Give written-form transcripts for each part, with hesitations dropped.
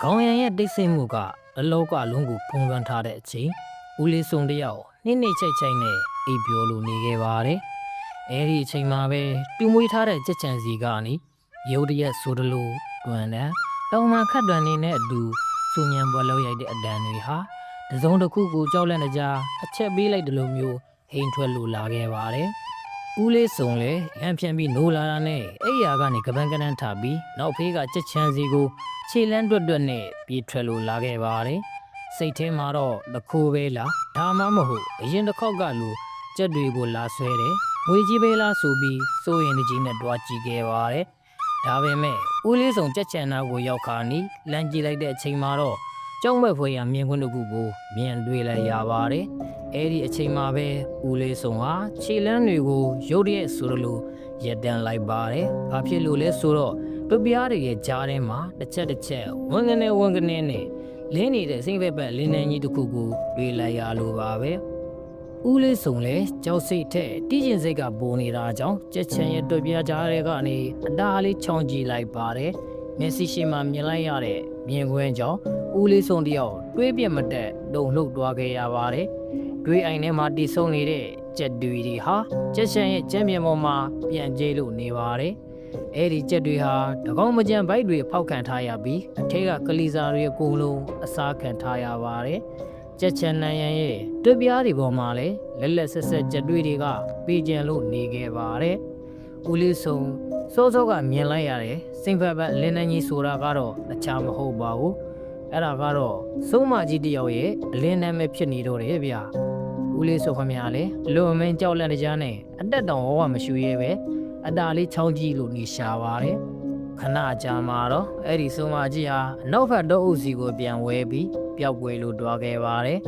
ခေါင်းရံရဲ့တိတ်ဆိတ်မှုကအလောကလုံးကိုဖုံးလွှမ်းထားတဲ့အချိန်ဦးလေးစုံတယောက်နှိမ့်နှိမ့်ချိုက်ချိုက်နဲ့အိပ်ပျော်လို့နေခဲ့ပါတယ်။အဲဒီအချိန်မှာပဲတူမွေးထားတဲ့ကြက်ချန်စီကနေရုတ်တရက်ဆိုတလို့တွန်တန်းတောင်မှခတ်တွန်နေတဲ့အတူစူညံပွဲလောက်ရိုက်တဲ့အတန်တွေဟာတစုံတစ်ခုကိုကြောက်လန့်နေကြအချက်ပေးလိုက်တယ်လို့မျိုးဟိန်ထွက်လို့လာခဲ့ပါတယ်။ဦးလေးစုံလေရန်ဖြန်ပြီးနိုးလာတာနဲ့အိယာကနေကပန်းကနန်းထပြီးနောက်ဖေးကကြက်ချန်စီကိုခြေလန်းတွတ်တွတ်နဲ့ပြေးထွက်လို့လာခဲ့ပါတယ်။စိတ်ထဲမှာတော့တခိုးပဲလားဒါမှမဟုတ်အရင်တစ်ခေါက်ကလိုကြက်တွေကိုလာဆွဲတယ်ငွေကြီးပဲလားဆိုပြီးစိုးရင်ကြီးနဲ့တွားကြည့်ခဲ့ပါတယ်။ဒါပေမဲ့ဦးလေးစုံကြက်ချန်နာကိုရောက်ခါနီလမ်းကြည့်လိုက်တဲ့အချိန်မှာတော့ကြောက်မဲ့ဖွယ်ရမြင်ကွင်းတစ်ခုကိုမြင်တွေ့လိုက်ရပါတယ်။အဲဒီအချိန်မှာပဲဦးလေးစုံဟာခြေလန်းတွေကိုရုတ်တရက်ဆိုလိုရက်တန်းလိုက်ပါတယ်။ဘာဖြစ်လို့လဲဆိုတော့ပြပြားတွေရဲ့ကြားထဲမှာတစ်ချက်ဝန်ကနေနဲ့လင်းနေတဲ့စိမ့်ဘက်လင်းနေကြီးတစ်ခုကိုတွေ့လိုက်ရလို့ပါပဲ။ဦးလေးစုံလဲကြောက်စိတ်ထက်တီးကျင်စိတ်ကပိုနေတာကြောင့်ကြက်ချန်ရဲ့တွေ့ပြားကြားတွေကနေအတားလေးချောင်းကြည့်လိုက်ပါတယ်။မျက်စိရှိမှမြင်လိုက်ရတဲ့မြင်ကွင်းကြောင့်ဦးလေးစုံတယောက်တွေးပြတ်မတက်တုံလှုပ်သွားခဲ့ရပါတယ်။တွေးအိမ်ထဲမှာတီဆုံနေတဲ့ကြက်တွေဟာကြက်ချန်ရဲ့ကြက်မြင်ပေါ်မှာပြန်ကျဲလို့နေပါတယ်။အဲ့ဒီကြက်တွေဟာတကောင်းမကြံဘိုက်တွေဖောက်ခံထားရပြီးအထက်ကကလီစာတွေအကုန်လုံးအစားခံထားရပါတယ်။ကြက်ချန်နန်ရန်ရဲ့တွေ့ပြားတွေပေါ်မှာလည်းလက်ဆက်ကြက်တွေကပေးကျန်လို့နေခဲ့ပါတယ်။ဦးလေးစုံစောကမြင်လိုက်ရတဲ့စိမ့်ဖက်လင်းနှန်းကြီးဆိုတာကတော့တခြားမဟုတ်ပါဘူး။အဲ့ဒါကတော့စိုးမကြီးတယောက်ရဲ့အလင်းနှမ်းပဲဖြစ်နေတော့တယ်ဗျာ။ဦးလေးစုံခမရလေလွန်မင်းကြောက်လန့်တကြားနဲ့အတက်တောင်ဝမရှူရဲပဲအတားလေးချောင်းကြီးလို့နေရှာပါတယ်ခဏကြာမှာတော့အဲ့ဒီဆုံးမကြီးဟာအနောက်ဘက်တော့အုပ်စီကိုပြန်ဝဲပြီးပျောက်ကွယ်လို့တွားခဲ့ပါတယ်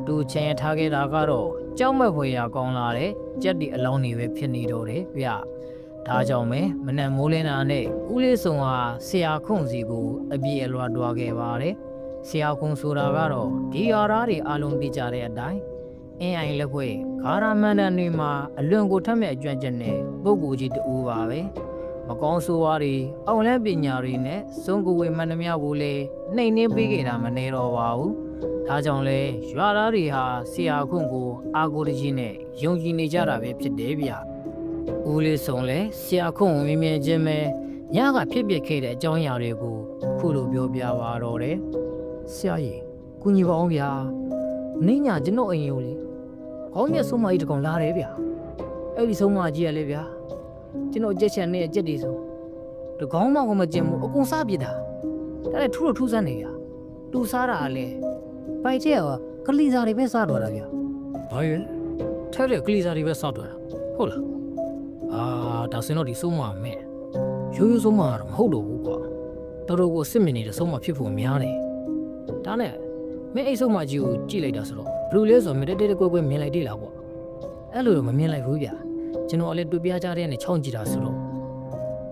သူချင်ထားခဲ့တာကတော့ကြောက်မဲ့ဖွယ်ရကောင်းလာတဲ့ကြက်ဒီအလောင်းတွေပဲဖြစ်နေတော့တယ်ဗျဒါကြောင့်ပဲမနက်မိုးလင်းတာနဲ့ဦးလေးစုံဟာဆရာခွန့်စီကိုအပြေအလွှာတွားခဲ့ပါတယ်ဆရာခွန့်ဆိုတာကတော့ဒီအရာတွေအလုံးသိကြတဲ့အတိုင်းအင်းအိုင်လက်ခွေခါရမန်တန်တွေမှာအလွန်ကိုထက်မဲ့အကျွမ်းကျင်တဲ့ပုဂ္ဂိုလ်ကြီးတူပါပဲမကောင်းဆိုးဝါးတွေအောင်လန်းပညာတွေနဲ့စွန့်ကိုဝေမှန်သမျှကိုလည်းနှိမ်နှင်းပေးခဲ့တာမနေတော့ပါဘူးဒါကြောင့်လဲရွာသားတွေဟာဆရာခွန့်ကိုအာကိုတကြီးနဲ့ယုံကြည်နေကြတာပဲဖြစ်တယ်ဗျဦးလေးစုံလဲဆရာခွန့်ကိုမြင်ချင်းပဲညကဖြစ်ပစ်ခဲ့တဲ့အကြောင်းအရာတွေကိုခုလိုပြောပြပါတော့တယ်ဆရာကြီးကုညီပါအောင်ဗျာနင်းညာကျွန်တော်အိမ်ကိုလေခေါင်းမြတ်ဆုံးမကြီးတကောင်လာတယ်ဗျအဲ့ဒီဆုံးမကြီးရလေဗျကျွန်တော်ကြက်ချန်နဲ့ကြက်တွေဆိုတကောင်မှမကျင်ဘူးအကုန်စားပြစ်တာဒါလည်းထူးဆန်းနေဗျတူစားတာလေပိုက်တဲ့ကလီစာတွေပဲစားတော့တာဗျဘာရဲ့ထဲတဲ့ကလီစာတွေပဲစားတော့တာဟုတ်လားဒါစင်တော့ဒီဆုံးမမဲ့ရိုးဆုံးမတော့မဟုတ်တော့ဘူးကွာတော်တော်ကိုစစ်မြင်နေတဲ့ဆုံးမဖြစ်ဖို့များတယ်ဒါနဲ့မင်းအိတ်ဆုံးမကြီးကိုကြည့်လိုက်တာဆိုတော့ဘလူးလဲဆိုမတက်တက်ကွဲမြင်လိုက်သေးလားပေါ့အဲ့လိုတော့မမြင်လိုက်ဘူးဗျကျွန်တော်လည်းတွေ့ပြကြတဲ့နဲ့ချောင်းကြည့်တာဆိုတော့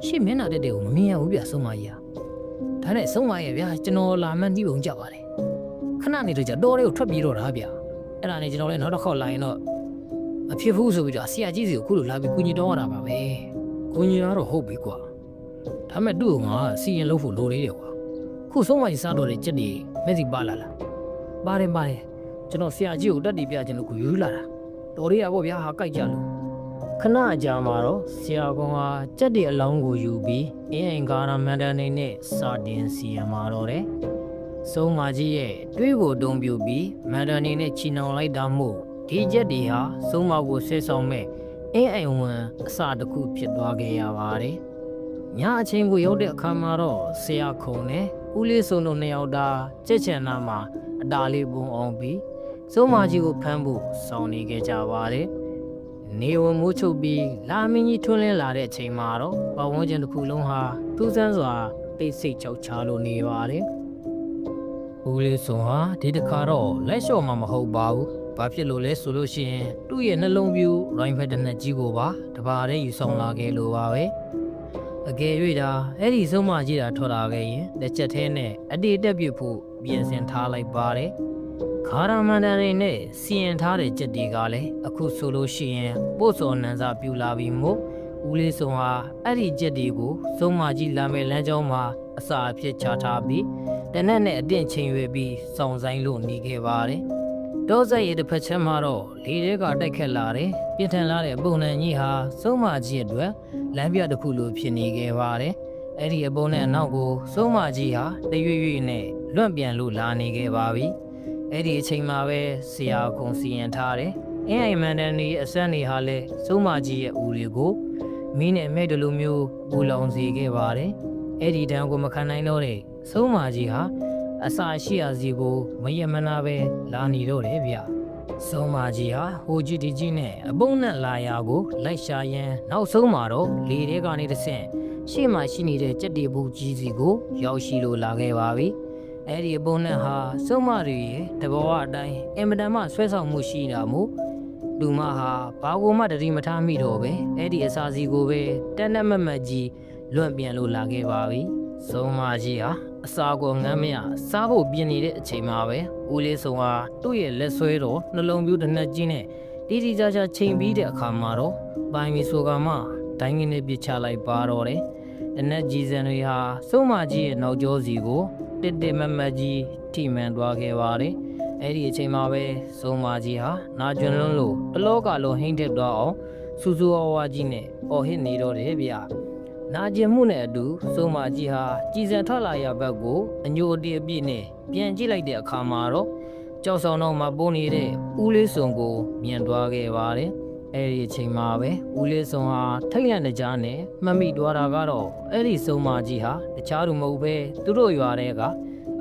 ရှေ့မျက်နှာတက်တဲ့ကိုမမြင်ရဘူးဗျဆုံးမကြီးကဒါနဲ့ဆုံးမရဲ့ဗျကျွန်တော်လာမှန်းကြည့်ပုံကြပါတယ်ခဏနေတော့ကြတော်လေးကိုထွက်ပြေးတော့တာဗျအဲ့ဒါနဲ့ကျွန်တော်လည်းနောက်တစ်ခေါက်လာရင်တော့မဖြစ်ဘူးဆိုပြီးတော့ဆရာကြီးစီကိုခုလိုလာပြီးကူညီတော့ရတာပါပဲကူညီရတော့ဟုတ်ပြီကွာဒါမဲ့သူ့ကငါစီရင်လို့ဖို့လိုသေးတယ်ကွာခုဆုံးမကြီးစားတော့တဲ့ကြက်တွေမျက်စိပါလာလားပါတယ်ကျွန်တော်ဆရာကြီးကိုတက်တီပြခြင်းလို့ကိုယူလာတာတော်ရရပေါ့ဗျာဟာကြိုက်ကြလို့ခဏအကြာမှာတော့ဆရာကောင်ဟာကြက်တီအလောင်းကိုယူပြီးအင်းအိမ်ကာရမန်တန်နေနဲ့စာတင်စီရမှာတော့တယ်ဆုံးမကြီးရဲ့တွေးကိုတုံးပြူပြီးမန်တန်နေနဲ့ချီနှောင်လိုက်တာမို့ဒီကြက်တီဟာဆုံးမကိုဆဲဆောင်မဲ့အင်းအိမ်ဝင်အစာတစ်ခုဖြစ်သွားခဲ့ရပါတယ်ညအချိန်ကိုရောက်တဲ့အခါမှာတော့ဆရာခုံနဲ့ဦးလေးစုံတို့နှစ်ယောက်သာကြက်ချန်နာမှာအတားလေးပုံအောင်ပြီးစိုးမကြီးကိုဖမ်းဖို့စောင့်နေခဲ့ကြပါတယ်။နေဝမိုးချုပ်ပြီးလာမင်းကြီးထွန်းလင်းလာတဲ့အချိန်မှာတော့ပဝန်းကျင်တစ်ခုလုံးဟာထူးဆန်းစွာတိတ်ဆိတ်ကြောက်ချလို့နေပါတယ်။ဦးလေးစုံဟာဒီတစ်ခါတော့လက်လျှော့မှမဟုတ်ပါဘူး။ဘာဖြစ်လို့လဲဆိုလို့ရှိရင်သူ့ရဲ့နှလုံးပြူရိုင်းဖက်တဲ့နှစ်ကြီးကိုပါတပါးတည်းယူဆောင်လာခဲ့လို့ပါပဲ။အကယ်၍ဒါအဲ့ဒီဆုံးမကြီးတာထွက်လာခဲ့ရင်တစ်ချက်သေးနဲ့အတေတက်ပြဖို့ပြင်ဆင်ထားလိုက်ပါတယ်ခါရမန်တန်တွေနဲ့စီရင်ထားတဲ့ကြက်တွေကလည်းအခုဆိုလို့ရှိရင်ပို့စော်နန်းစာပြူလာပြီးမို့ဦးလေးစုံဟာအဲ့ဒီကြက်တွေကိုဆုံးမကြီးလာမဲ့လမ်းကြောင်းမှာအစာအဖြစ်ချထားပြီး တနက်နဲ့အတင်းချိန်ရွေပြီးစောင့်ဆိုင်လို့နေခဲ့ပါတယ်တောဆက်ရည်တစ်ဖက်ချက်မှာတော့လေတွေကတိုက်ခတ်လာတယ်ပြင်းထန်လာတဲ့ပုံနှံကြီးဟာစုံမကြီးအတွက်လမ်းပြတစ်ခုလိုဖြစ်နေခဲ့ပါတယ်အဲ့ဒီအပုံနဲ့အနောက်ကိုစုံမကြီးဟာတရွေ့ရွေ့နဲ့လွန့်ပြန်လို့လာနေခဲ့ပါပြီအဲ့ဒီအချိန်မှာပဲဆရာကုံစီရင်ထားတယ်အင်းအိမ်မန်တန်ဒီအစမ်းတွေဟာလည်းစုံမကြီးရဲ့ဦးတွေကိုမင်းနဲ့မဲ့တလူမျိုးပူလောင်စေခဲ့ပါတယ်အဲ့ဒီတန်းကိုမခံနိုင်တော့တဲ့စုံမကြီးဟာအစာရှိရာစီကိုမရမနာပဲလာနေတော့တယ်ဗျစုံမကြီးဟာဟိုကြီးဒီကြီးနဲ့အပုံနဲ့လာရာကိုလိုက်ရှာရန်နောက်ဆုံးမှာတော့လေထဲကနေတဆင့်ရှေ့မှာရှိနေတဲ့ကြက်တီဘူးကြီးစီကိုရောက်ရှိလို့လာခဲ့ပါပြီအဲ့ဒီအပုံနဲ့ဟာစုံမတွေရဲ့တဘောအတိုင်းအင်မတန်မှဆွဲဆောင်မှုရှိတာမို့လူမဟာဘာကိုမှတတိမထားမိတော့ပဲအဲ့ဒီအစာစီကိုပဲတက်နက်မက်မက်ကြီးလွန့်ပြန်လို့လာခဲ့ပါပြီစုံမကြီးဟာအစာကိုငမ်းမရစားဖို့ပြင်နေတဲ့အချိန်မှာပဲဦးလေးစုံဟာသူ့ရဲ့လက်ဆွဲတော်နှလုံးပြူးတစ်နှက်ကြီးနဲ့တီတီကြကြချိန်ပြီးတဲ့အခါမှာတော့ပိုင်မီဆိုကမှဒိုင်းကင်းနဲ့ပြစ်ချလိုက်ပါတော့တယ်။တနက်ကြီးစံတွေဟာစုံမကြီးရဲ့နောက်ကျောစီကိုတစ်တစ်မက်မက်ကြီးထိမှန်သွားခဲ့ပါတယ်။အဲ့ဒီအချိန်မှာပဲစုံမကြီးဟာနာကျွန်းလွန်းလို့တလောကလုံးဟိမ့်တက်သွားအောင်စူစူအဝါကြီးနဲ့အော်ဟစ်နေတော့တယ်ဗျာ။နာကျင်မှုနဲ့အတူစုံမကြီးဟာကြည်စံထွက်လာရဘက်ကိုအညိုအတေးအပြည့်နဲ့ပြန်ကြည့်လိုက်တဲ့အခါမှာတော့ကြောက်ဆောင်တော့မှပုံနေတဲ့ဦးလေးစုံကိုမြင်သွားခဲ့ပါတယ်။အဲဒီအချိန်မှာပဲဦးလေးစုံဟာထိတ်လန့်နေကြနဲ့မှတ်မိသွားတာကတော့အဲ့ဒီစုံမကြီးဟာတခြားသူမဟုတ်ပဲသူတို့ရွာထဲက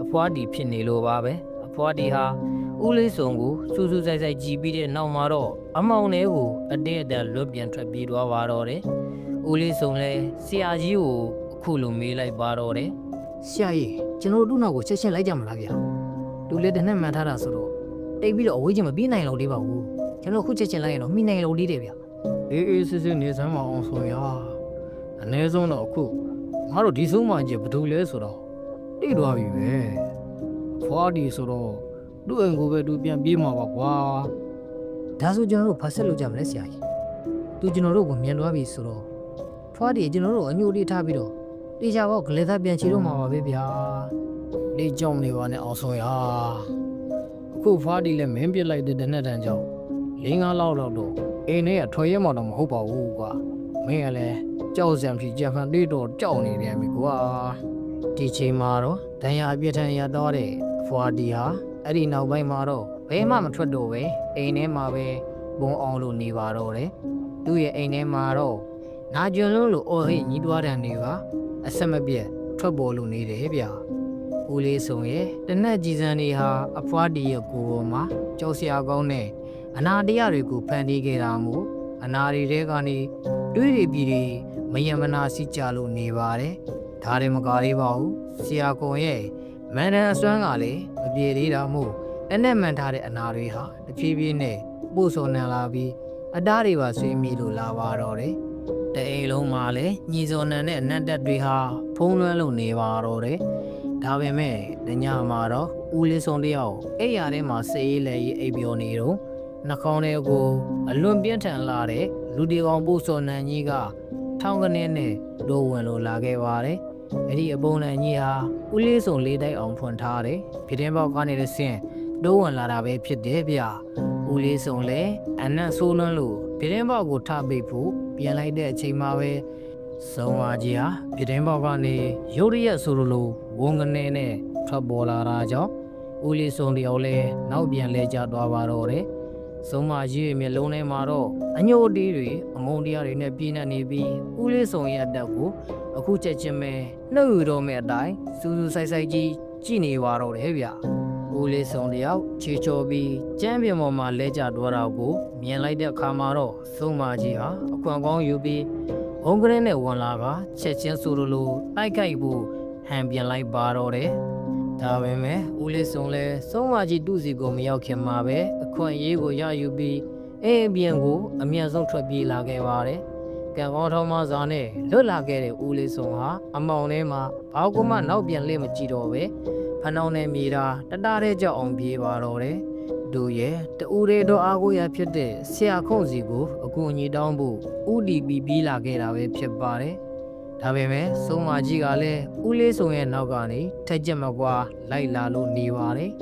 အဖွားတီဖြစ်နေလို့ပါပဲ။အဖွားတီဟာဦးလေးစုံကိုစူးစူးဆိုင်ဆိုင်ကြည့်ပြီးတဲ့နောက်မှာတော့အမောင်လေးကိုအတဲအတန်လွတ်ပြန်ထွက်ပြေးသွားပါတော့တယ်။ဦးလေးစုံလည်းဆရာကြီးကိုအခုလိုမေးလိုက်ပါတော့တယ်။ဆရာကြီးကျွန်တော်တို့နောက်ကိုချက်ချင်းလိုက်ကြမလားဗျာ။လူလည်းတနက်မှန်ထားတာဆိုတော့တိတ်ပြီးတော့အဝေးချင်းမပြေးနိုင်လို့လေးပါဘူး။ကျွန်တော်ခုချက်ချင်းလိုက်ရင်တော့မိနိုင်လို့လေးတယ်ဗျာ။အေးစစ်စစ်နေစမ်းမအောင်ဆိုရ။အနည်းဆုံးတော့အခုငါတို့ဒီဆုံးမှကြီးဘယ်သူလဲဆိုတော့တိတ်သွားပြီပဲ။ဖွားဒီဆိုတော့သူ့အိမ်ကိုပဲသူပြန်ပြေးမှာပါကွာ။ဒါဆိုကျွန်တော်တို့ဖတ်ဆက်လို့ကြမလဲဆရာကြီး။သူကျွန်တော်တို့ကိုမြင်သွားပြီဆိုတော့ဖွားဒီကျွန်တော်တို့အညိုလေးထားပြီးတော့တေချာပေါ့ဂလေသားပြန်ချီတော့မှာပါပဲဗျာ။လေးကြောင်နေပါနဲ့အောင်ဆိုရ။အခုဖွားဒီလည်းမင်းပြစ်လိုက်တဲ့တနက်တန်ကြောင့်5-6လောက်တော့အိမ်ထဲကထွက်ရမှတော့မဟုတ်ပါဘူးကွာ။မင်းကလည်းကြောက်စံဖြစ်ကြံဖန်လေးတော့ကြောက်နေတယ်မိကွာ။ဒီချိန်မှာတော့ဒဏ်ရာအပြစ်ထန်ရတော့တဲ့ဖွားဒီဟာအဲ့ဒီနောက်ပိုင်းမှာတော့ဘယ်မှမထွက်တော့ပဲအိမ်ထဲမှာပဲဘုံအောင်လို့နေပါတော့တယ်သူ့ရဲ့အိမ်ထဲမှာတော့နာကျွန်းလုံးလိုအော်ဟိညီးတွားတဲ့နေကအဆက်မပြတ်ထွက်ပေါ်လို့နေတယ်ဗျဦးလေးစုံရဲ့တနက်ကြီးစံတွေဟာအဖွားတီရဲ့ကိုယ်ပေါ်မှာကြောက်စရာကောင်းတဲ့အနာတရားတွေကိုဖန်တီးခဲ့တာမို့အနာတွေကနေတွေးတွေပြီးတွေမယမနာစီကြလို့နေပါတယ်ဒါတွေမကားသေးပါဘူးဆရာကုံရဲ့မန်ဒန်အစွမ်းကလည်းမပြေသေးတာမို့အနဲ့မှန်ထားတဲ့အနာတွေဟာတဖြည်းဖြည်းနဲ့ပို့စော်နံလာပြီးအသားတွေပါဆွေးမိလို့လာပါတော့တယ်တအိမ်လုံးမှာလည်းညီစော်နံနဲ့အနက်တက်တွေဟာဖုံးလွှမ်းလို့နေပါတော့တယ်ဒါပေမဲ့ညမှာတော့ဦးလေးစုံတယောက်အိပ်ရာထဲမှာစေးအေးလဲရေးအိပ်ပျော်နေတော့နှာခေါင်းထဲကိုအလွန်ပြင်းထန်လာတဲ့လူဒီကောင်ပို့စော်နံကြီးကထောင်းကနေနဲ့ဒိုးဝင်လို့လာခဲ့ပါတယ်အဲ့ဒီအပုံနဲ့ကြီးဟာဦးလေးစုံလေးတိုက်အောင်ဖွင့်ထားတယ်ဖြစ်တဲ့ဘောက်ကနေတဆင့်ဒိုးဝင်လာတာပဲဖြစ်တယ်ဗျဦးလေးစုံလည်းအနက်ဆိုးလွန်းလို့ဖြစ်တဲ့ဘောက်ကိုထပိတ်ဖို့ပြန်လိုက်တဲ့အချိန်မှာပဲစုံဝါကြီးဟာဖြစ်တဲ့ဘောက်ကနေရုတ်ရက်ဆိုလိုဝန်ကနေနဲ့ထွက်ပေါ်လာတာကြောင့်ဦးလေးစုံတယောက်လည်းနောက်ပြန်လဲကျသွားပါတော့တယ်စုံမကြီးရဲ့မျက်လုံးထဲမှာတော့အညိုတီးတွေအမုန်းတရားတွေနဲ့ပြည့်နေပြီးဦးလေးစုံရဲ့အတက်ကိုအခုချက်ချင်းပဲနှုတ်ယူတော့မဲ့အတိုင်းစူးစူးဆိုင်ဆိုင်ကြီးကြည်နေပါတော့တယ်ဗျဦးလေးစုံတယောက်ခြေချော်ပြီးကျမ်းပြင်ပေါ်မှာလဲကျသွားတာကိုမြင်လိုက်တဲ့အခါမှာတော့စုံမကြီးဟာအခွင့်ကောင်းယူပြီးဘုံကရင်းနဲ့ဝင်လာကချက်ချင်းဆိုလိုတိုက်ခိုက်ဖို့ဟန်ပြန်လိုက်ပါတော့တယ်ဒါပေမဲ့ဦးလေးစုံလဲစုံမကြီးတူစီကိုမရောက်ခင်မှာပဲအခွင့်အရေးကိုရယူပြီးအိမ်ပြန်ကိုအမြတ်ဆုံးထွက်ပြေးလာခဲ့ပါတယ်ကံကောင်းထောင်းမစာနဲ့လွတ်လာခဲ့တဲ့ဦးလေးစုံဟာအမောင်ထဲမှာဘောက်ကမှနောက်ပြန်လှည့်မကြည့်တော့ပဲဖနှောင်းနဲ့မြေတာတတတဲ့ကြောက်အောင်ပြေးပါတော့တယ်တို့ရဲ့တူရဲတော့အားကိုရဖြစ်တဲ့ဆရာခုံစီကိုအကူအညီတောင်းဖို့ဥတီပြီးပြေးလာခဲ့တာပဲဖြစ်ပါတယ် ဒါပေမဲ့စုံမကြီးကလည်းဦးလေးစုံရဲ့နောက်ကနေထက်ကြက်မကွာလိုက်လာလို့နေပါတယ်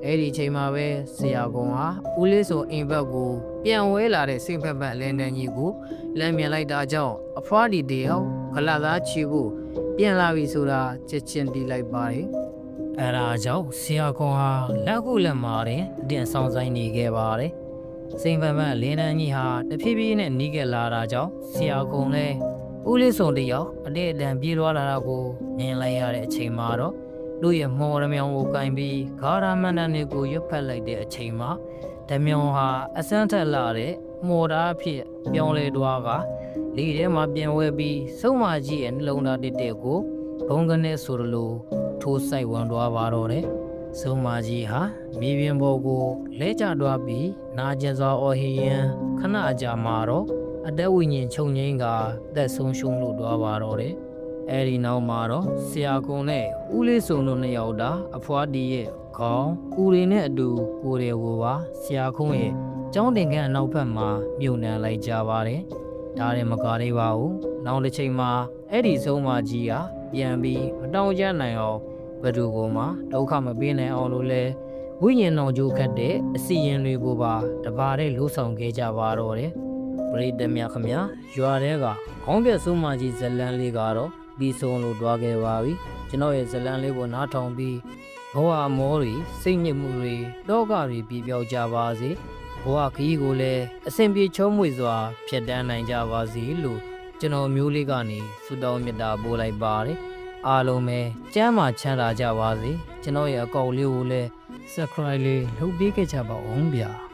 အဲ့ဒီချိန်မှာပဲဆရာကုံဟာဦးလေးစုံအိမ်ဘက်ကိုပြန်ဝဲလာတဲ့စိတ်ဖက်ဖက်လင်းတန်းကြီးကိုလမ်းမြန်လိုက်တာကြောင့်အဖွားဒီတေအောင်ခလာသားချီဖို့ပြန်လာပြီဆိုတာချက်ချင်းတီးလိုက်ပါတယ်အဲ့ဒါကြောင့်ဆရာကုံဟာလက်ခုလက်မာတင်အတင်ဆောင်ဆိုင်နေခဲ့ပါတယ်စိတ်ဖက်ဖက်လင်းတန်းကြီးဟာတဖြည်းဖြည်းနဲ့နီးကပ်လာတာကြောင့်ဆရာကုံလည်းဦးလေးစုံတယောက်အတဲ့အတန်ပြေးသွားလာတာကိုမြင်လိုက်ရတဲ့အချိန်မှာတော့လူရဲ့မော်ရမြောင်ကိုကင်ပြီးဂါရမန္တန်တွေကိုရွတ်ဖက်လိုက်တဲ့အချိန်မှာဓမြောင်ဟာအစမ်းထက်လာတဲ့မော်တာအဖြစ်ပြောင်းလဲသွားကလေထဲမှာပြင်ဝဲပြီးစုံမကြီးရဲ့နှလုံးသားတစ်တဲ့ကိုဘုံကနေဆိုလိုထိုးဆိုင်ဝင်သွားပါတော့တယ်စုံမကြီးဟာမြေပြင်ပေါ်ကိုလဲကျသွားပြီးနာကျင်စွာအော်ဟီယန်ခဏအကြာမှာတော့အသက်ဝိညာဉ်ချုပ်ငိမ့်ကသက်ဆုံးရှုံးလို့သွားပါတော့တယ်အဲဒီနောက်မှာတော့ဆရာကုံနဲ့ဦးလေးစုံတို့နှစ်ယောက်တာအဖွားတီရဲ့ခေါင်းဦးရီနဲ့အတူကိုယ်တွေကိုပါဆရာခုံးရဲ့ကျောင်းတင်ခန်းအနောက်ဘက်မှာမြုပ်နှံလိုက်ကြပါတယ်ဒါရင်မကားသေးပါဘူးနောက်တစ်ချိန်မှာအဲ့ဒီဆုံးမကြီးကပြန်ပြီးမတောင်းကြနိုင်အောင်ဘယ်သူကမှဒုက္ခမပေးနိုင်အောင်လို့လဲဝိညာဉ်တော်ကြိုးခတ်တဲ့အစီရင်တွေကိုပါတပါးတဲ့လှူဆောင်ခဲ့ကြပါတော့တယ်ပရိသတ်များခင်ဗျာရွာထဲကခေါင်းပြက်ဆုံးမကြီးဇလန်းလေးကတော့ပြီးဆုံးလို့တွားခဲ့ပါပြီကျွန်တော်ရဲ့ဇလန်းလေးကိုနားထောင်ပြီးဘဝမောတွေစိတ်ညစ်မှုတွေလောကတွေပြပြောက်ကြပါစေဘဝခရီးကိုလည်းအစဉ်ပြေချုံးမွေစွာဖြတ်တန်းနိုင်ကြပါစေလို့ကျွန်တော်မျိုးလေးကနေဆုတောင်းမေတ္တာပို့လိုက်ပါတယ်အားလုံးပဲကျမ်းမာချမ်းသာကြပါစေကျွန်တော်ရဲ့အကောင့်လေးကိုလည်း subscribe လေးလုပ်ပေးခဲ့ကြပါဦးဗျာ